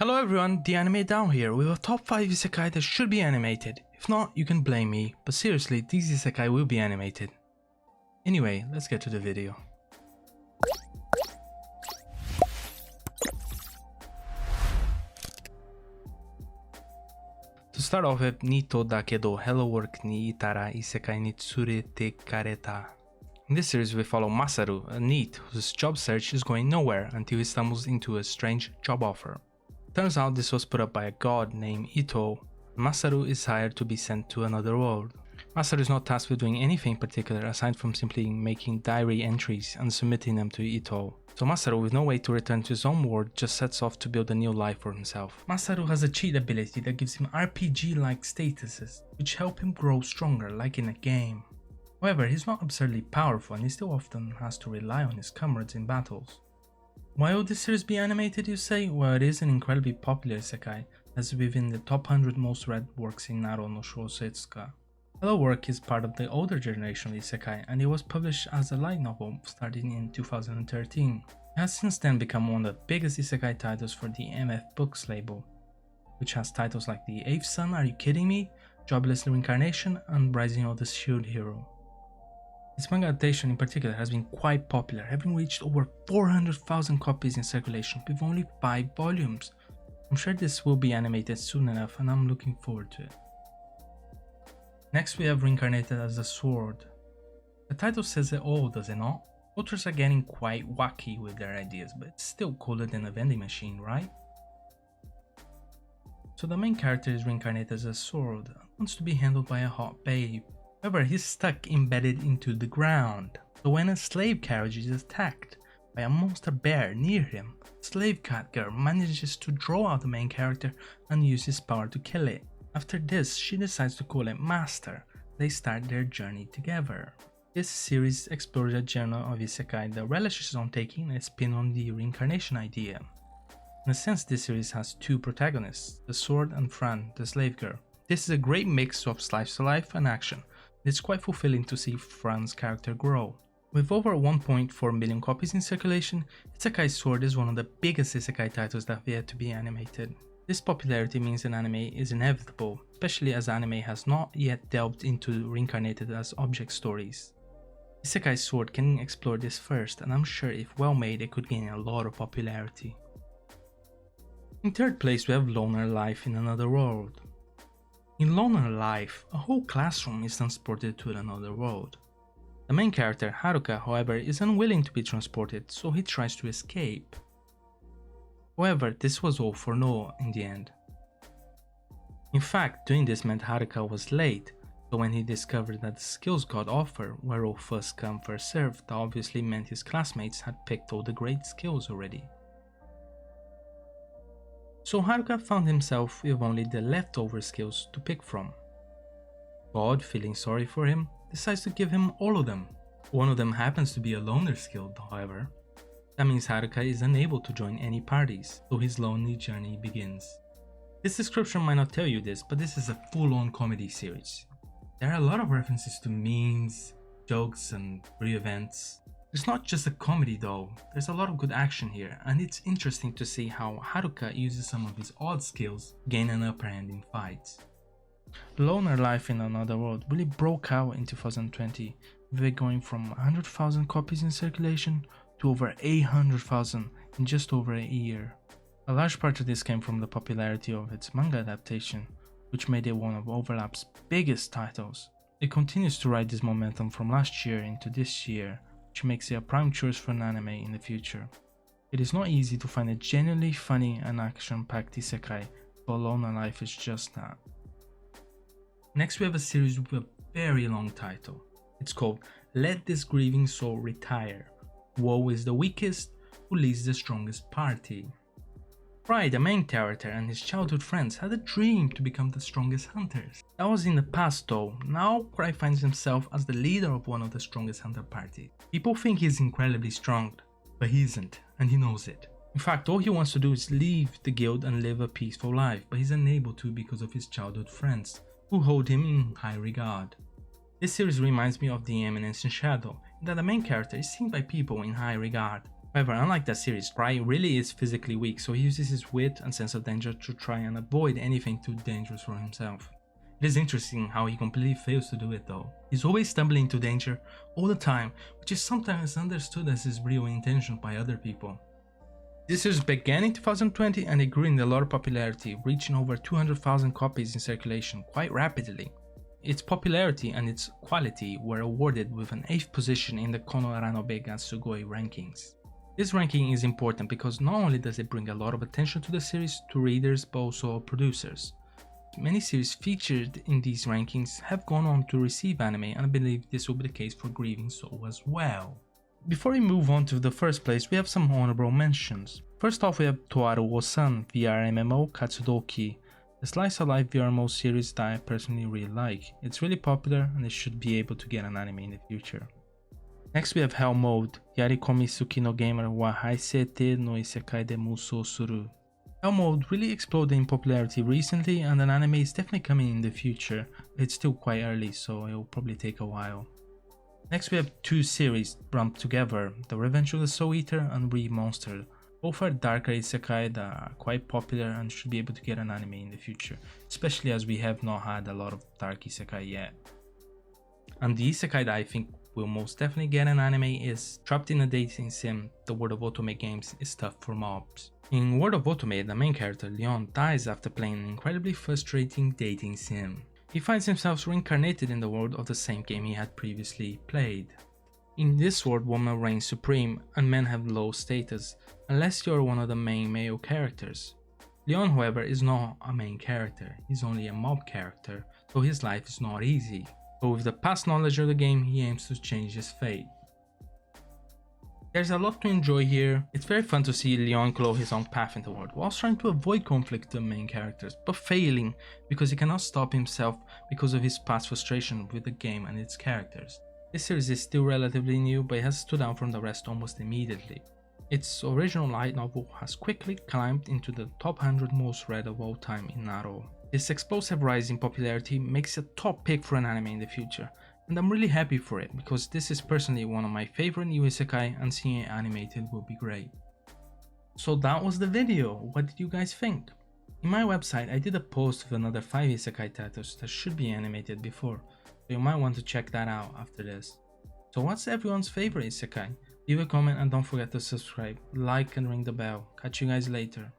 Hello everyone, the anime down here with a top 5 isekai that should be animated. If not, you can blame me, but seriously, these isekai will be animated. Anyway, let's get to the video. To start off with, Dakedo Hello Work ni Ittara Isekai ni Tsuretekareta. In this series we follow Masaru, a Neet whose job search is going nowhere until he stumbles into a strange job offer. Turns out this was put up by a god named Ito, and Masaru is hired to be sent to another world. Masaru is not tasked with doing anything particular aside from simply making diary entries and submitting them to Ito. So Masaru, with no way to return to his own world, just sets off to build a new life for himself. Masaru has a cheat ability that gives him RPG-like statuses, which help him grow stronger like in a game. However, he's not absurdly powerful and he still often has to rely on his comrades in battles. Why would this series be animated, you say? Well, it is an incredibly popular isekai, as within the top 100 most read works in Naro no Shousetsuka. Hello Work is part of the older generation of isekai, and it was published as a light novel starting in 2013. It has since then become one of the biggest isekai titles for the MF Books label, which has titles like The Eighth Son, Are You Kidding Me?, Jobless Reincarnation, and Rising of the Shield Hero. Its manga adaptation in particular has been quite popular, having reached over 400,000 copies in circulation with only 5 volumes. I'm sure this will be animated soon enough and I'm looking forward to it. Next we have Reincarnated as a Sword. The title says it all, does it not? Authors are getting quite wacky with their ideas, but it's still cooler than a vending machine, right? So the main character is reincarnated as a sword and wants to be handled by a hot babe. However, he's stuck embedded into the ground. So when a slave carriage is attacked by a monster bear near him, slave cat girl manages to draw out the main character and use his power to kill it. After this, she decides to call it Master. They start their journey together. This series explores a genre of isekai that relishes on taking a spin on the reincarnation idea. In a sense, this series has two protagonists, the sword and Fran, the slave girl. This is a great mix of slice of life and action. It's quite fulfilling to see Fran's character grow. With over 1.4 million copies in circulation, Isekai Sword is one of the biggest isekai titles that have yet to be animated. This popularity means an anime is inevitable, especially as anime has not yet delved into Reincarnated as object stories. Isekai Sword can explore this first, and I'm sure if well made it could gain a lot of popularity. In third place we have Loner Life in Another World. In Loner Life, a whole classroom is transported to another world. The main character, Haruka, however, is unwilling to be transported, so he tries to escape. However, this was all for naught in the end. In fact, doing this meant Haruka was late, so when he discovered that the skills God offered were all first come first served, that obviously meant his classmates had picked all the great skills already. So Haruka found himself with only the leftover skills to pick from. God, feeling sorry for him, decides to give him all of them. One of them happens to be a loner skill, however. That means Haruka is unable to join any parties, so his lonely journey begins. This description might not tell you this, but this is a full-on comedy series. There are a lot of references to memes, jokes, and free events. It's not just a comedy though, there's a lot of good action here, and it's interesting to see how Haruka uses some of his odd skills to gain an upper hand in fights. Loner Life in Another World really broke out in 2020, with it going from 100,000 copies in circulation to over 800,000 in just over a year. A large part of this came from the popularity of its manga adaptation, which made it one of Overlap's biggest titles. It continues to ride this momentum from last year into this year, which makes it a prime choice for an anime in the future. It is not easy to find a genuinely funny and action-packed isekai, but Loner Life is just that. Next we have a series with a very long title. It's called Let This Grieving Soul Retire. Woe is the weakest who leads the strongest party. Fry, the main character, and his childhood friends had a dream to become the strongest hunters. That was in the past though. Now Fry finds himself as the leader of one of the strongest hunter parties. People think he's incredibly strong, but he isn't, and he knows it. In fact, all he wants to do is leave the guild and live a peaceful life, but he's unable to because of his childhood friends, who hold him in high regard. This series reminds me of The Eminence in Shadow, in that the main character is seen by people in high regard, However, unlike that series, Cry really is physically weak, so he uses his wit and sense of danger to try and avoid anything too dangerous for himself. It is interesting how he completely fails to do it though. He's always stumbling into danger all the time, which is sometimes understood as his real intention by other people. This series began in 2020 and it grew in a lot of popularity, reaching over 200,000 copies in circulation quite rapidly. Its popularity and its quality were awarded with an 8th position in the Kono Aranobe ga Sugoi rankings. This ranking is important because not only does it bring a lot of attention to the series to readers but also producers. Many series featured in these rankings have gone on to receive anime, and I believe this will be the case for Grieving Soul as well. Before we move on to the first place, we have some honorable mentions. First off, we have Toaru Wo-san VR MMO Katsudoki, a slice of life VR MMO series that I personally really like. It's really popular and it should be able to get an anime in the future. Next we have Hell Mode, Yarikomi Suki no Gamer wa Haisete no Isekai de Musou Suru. Hell Mode really exploded in popularity recently and an anime is definitely coming in the future. It's still quite early, so it will probably take a while. Next we have two series lumped together, The Revenge of the Soul Eater and Re-Monster. Both are darker isekai that are quite popular and should be able to get an anime in the future, especially as we have not had a lot of dark isekai yet. And the isekai that I think will most definitely get an anime is Trapped in a Dating Sim, The World of Otome Games is Tough for Mobs. In World of Otome, the main character, Leon, dies after playing an incredibly frustrating dating sim. He finds himself reincarnated in the world of the same game he had previously played. In this world, women reign supreme and men have low status, unless you are one of the main male characters. Leon, however, is not a main character, he's only a mob character, so his life is not easy. But with the past knowledge of the game, he aims to change his fate. There's a lot to enjoy here. It's very fun to see Leon follow his own path in the world, whilst trying to avoid conflict with the main characters, but failing because he cannot stop himself because of his past frustration with the game and its characters. This series is still relatively new, but it has stood out from the rest almost immediately. Its original light novel has quickly climbed into the top 100 most read of all time in Naro. This explosive rise in popularity makes it a top pick for an anime in the future, and I'm really happy for it because this is personally one of my favorite new isekai and seeing it animated will be great. So that was the video. What did you guys think? In my website I did a post with another 5 isekai titles that should be animated before, so you might want to check that out after this. So what's everyone's favorite isekai? Leave a comment and don't forget to subscribe, like and ring the bell. Catch you guys later.